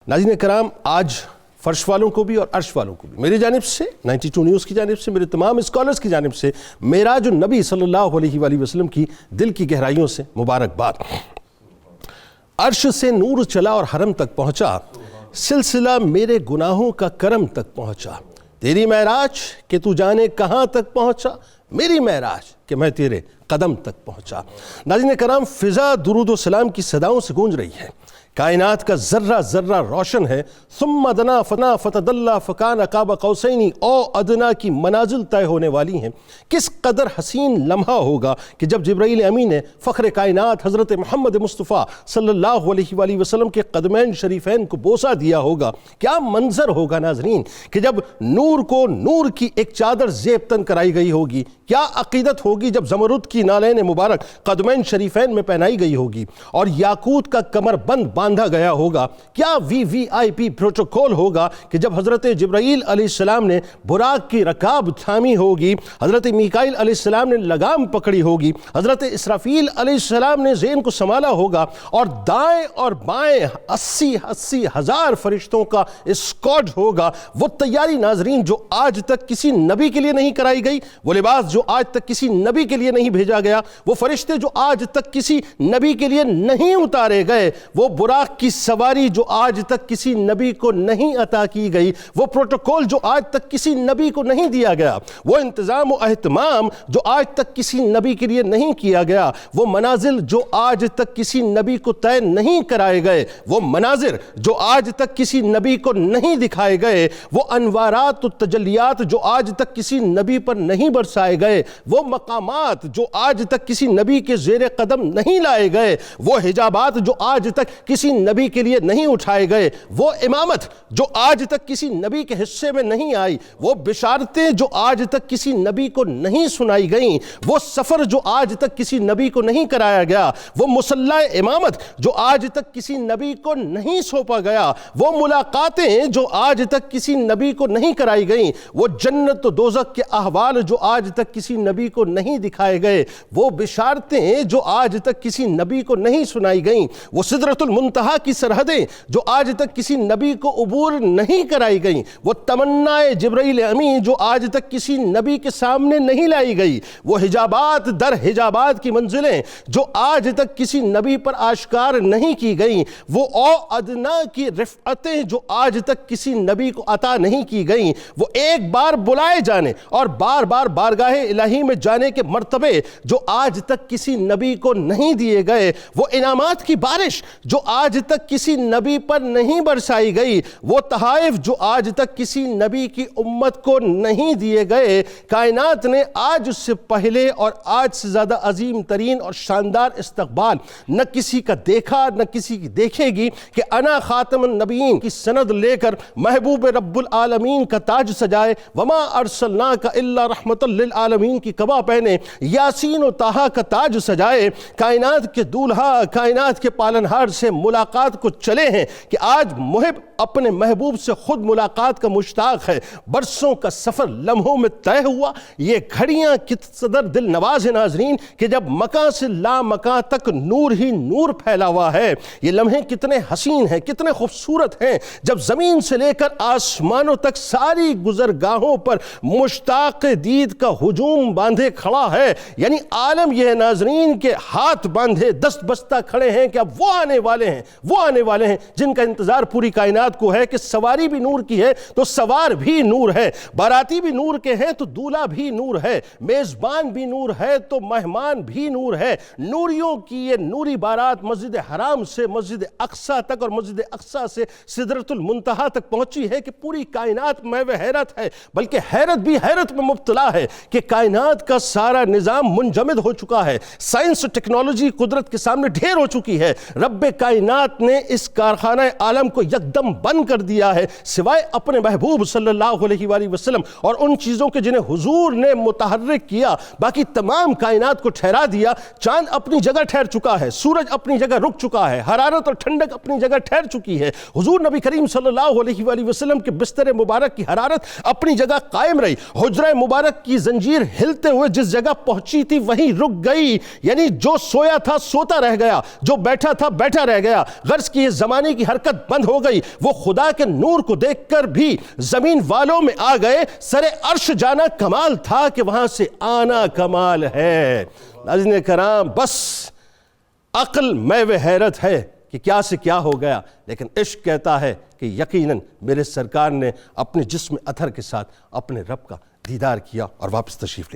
ناظرین کرام، آج فرش والوں کو بھی اور عرش والوں کو بھی میری جانب سے، 92 نیوز کی جانب سے، میرے تمام اسکالرز کی جانب سے معراج النبی صلی اللہ علیہ وآلہ وسلم کی دل کی گہرائیوں سے مبارکباد۔ عرش سے نور چلا اور حرم تک پہنچا، سلسلہ میرے گناہوں کا کرم تک پہنچا۔ تیری معراج کہ تو جانے کہاں تک پہنچا، میری معراج کہ میں تیرے قدم تک پہنچا۔ ناظرین کرام، فضا درود و سلام کی صداؤں سے گونج رہی ہے، کائنات کا ذرہ ذرہ روشن ہے۔ ثم دنا فنا فتدلی فکان قاب قوسین او ادنا کی منازل طے ہونے والی ہیں۔ کس قدر حسین لمحہ ہوگا کہ جب جبرائیل امین نے فخر کائنات حضرت محمد مصطفیٰ صلی اللہ علیہ وآلہ وسلم کے قدمین شریفین کو بوسہ دیا ہوگا۔ کیا منظر ہوگا ناظرین کہ جب نور کو نور کی ایک چادر زیب تن کرائی گئی ہوگی۔ کیا عقیدت ہوگی جب زمرد کی نالین مبارک قدمین شریفین میں پہنائی گئی ہوگی اور یاقوت کا کمر بند باندھا گیا ہوگا۔ کیا وی آئی پی پروٹوکول ہوگا کہ جب حضرت جبرائیل علیہ السلام نے براق کی رکاب تھامی ہوگی، حضرت میکائیل علیہ السلام نے لگام پکڑی ہوگی، حضرت اسرافیل علیہ السلام نے زین کو سنبھالا ہوگا اور دائیں اور بائیں 80 ہزار فرشتوں کا اسکواڈ ہوگا۔ وہ تیاری ناظرین جو آج تک کسی نبی کے لیے نہیں کرائی گئی، وہ لباس جو آج تک کسی نبی کے لیے نہیں بھیجا گیا، وہ فرشتے جو آج تک کسی نبی کے لیے نہیں اتارے گئے، وہ براق کی سواری جو آج تک کسی نبی کو نہیں عطا کی گئی، وہ پروٹوکول جو آج تک کسی نبی کو نہیں دیا گیا، وہ انتظام و اہتمام جو آج تک کسی نبی کے لیے نہیں کیا گیا، وہ منازل جو آج تک کسی نبی کو طے نہیں کرائے گئے، وہ مناظر جو آج تک کسی نبی کو نہیں دکھائے گئے، وہ انوارات و تجلیات جو آج تک کسی نبی پر نہیں برسائے گئے، وہ مقامات جو آج تک کسی نبی کے زیر قدم نہیں لائے گئے، وہ حجابات جو آج تک کسی نبی کے لیے نہیں اٹھائے گئے، وہ امامت جو آج تک کسی نبی کے حصے میں نہیں آئی، وہ بشارتیں جو آج تک کسی نبی کو نہیں سنائی گئیں، وہ سفر جو آج تک کسی نبی کو نہیں کرایا گیا، وہ مصلح امامت جو آج تک کسی نبی کو نہیں سونپا گیا، وہ ملاقاتیں جو آج تک کسی نبی کو نہیں کرائی گئیں، وہ جنت و دوزخ کے احوال جو آج تک کسی نبی کو نہیں دکھائے گئے، وہ بشارتیں جو آج تک کسی نبی کو نہیں سنائی گئیں، وہ سدرۃ المنتہا کی سرحدیں جو آج تک کسی نبی کو عبور نہیں کرائی گئیں، وہ تمنائے جبرائیل امین جو آج تک کسی نبی کے سامنے نہیں لائی گئی، وہ حجابات در حجابات کی منزلیں جو آج تک کسی نبی پر آشکار نہیں کی گئیں، وہ او ادنا کی رفعتیں جو آج تک کسی نبی کو عطا نہیں کی گئیں، وہ ایک بار بلائے جانے اور بار بار بارگاہ الہی میں جانے کے مرتبے جو آج تک کسی نبی کو نہیں دیے گئے، وہ انعامات کی بارش جو آج تک کسی نبی پر نہیں برسائی گئی، وہ تحائف جو آج تک کسی نبی کی امت کو نہیں دیے گئے۔ کائنات نے آج سے پہلے اور آج سے زیادہ عظیم ترین اور شاندار استقبال نہ کسی کا دیکھا نہ کسی کی دیکھے گی کہ انا خاتم النبیین کی سند لے کر محبوب رب العالمین کا تاج سجائے، وما ارسلناک الا رحمت للعالمین کی قبا پہنے، یاسین و طٰہٰ کا تاج سجائے، کائنات کے دولہا کائنات کے پالنہار سے ملاقات کو چلے ہیں کہ آج محب اپنے محبوب سے خود ملاقات کا مشتاق ہے۔ برسوں کا سفر لمحوں میں طے ہوا۔ یہ گھڑیاں کس قدر دل نواز ہیں ناظرین کہ جب مکان سے لا مکان تک نور ہی نور پھیلا ہوا ہے۔ یہ لمحے کتنے حسین ہیں، کتنے خوبصورت ہیں جب زمین سے لے کر آسمانوں تک ساری گزرگاہوں پر مشتاق دید کا ہجوم باندھے کھڑا ہے۔ یعنی عالم یہ ہے ناظرین کہ ہاتھ باندھے دست بستہ کھڑے ہیں کہ اب وہ آنے والے ہیں جن کا انتظار پوری کائنات کو ہے کہ سواری بھی نور کی ہے تو سوار بھی نور ہے، باراتی بھی نور کے ہیں تو دولہا بھی نور ہے، میزبان بھی نور ہے تو مہمان بھی نور ہے۔ نوریوں کی یہ نوری بارات مسجد حرام سے مسجد اقصیٰ تک اور مسجد اقصیٰ سے سدرۃ المنتہا تک پہنچی ہے کہ پوری کائنات محو حیرت ہے، بلکہ حیرت بھی حیرت میں مبتلا ہے کہ کائنات کا سارا نظام منجمد ہو چکا ہے، سائنس ٹیکنالوجی قدرت کے سامنے ڈھیر ہو چکی ہے۔ رب کائنات نے اس کارخانہ عالم کو یکدم بند کر دیا ہے سوائے اپنے محبوب صلی اللہ علیہ وآلہ وسلم اور ان چیزوں کے جنہیں حضور نے متحرک کیا، باقی تمام کائنات کو ٹھہرا دیا۔ چاند اپنی جگہ ٹھہر چکا ہے، سورج اپنی جگہ رک چکا ہے، حرارت اور ٹھنڈک اپنی جگہ ٹھہر چکی ہے۔ حضور نبی کریم صلی اللہ علیہ وآلہ وسلم کے بستر مبارک کی حرارت اپنی جگہ قائم رہی، حجرہ مبارک کی زنجیر ہلتے ہوئے جس جگہ پہنچی تھی وہیں رک گئی، یعنی جو سویا تھا سوتا رہ گیا، جو بیٹھا تھا بیٹھا رہ گیا۔ گیا، غرض کی یہ زمانے کی حرکت بند ہو گئی، وہ خدا کے نور کو دیکھ کر بھی زمین والوں میں آ گئے، سر عرش جانا کمال تھا کہ وہاں سے آنا کمال ہے۔ ناظرین کرام، بس عقل میوہ حیرت ہے کہ کیا سے کیا ہو گیا، لیکن عشق کہتا ہے کہ یقیناً میرے سرکار نے اپنے جسم اطہر کے ساتھ اپنے رب کا دیدار کیا اور واپس تشریف لے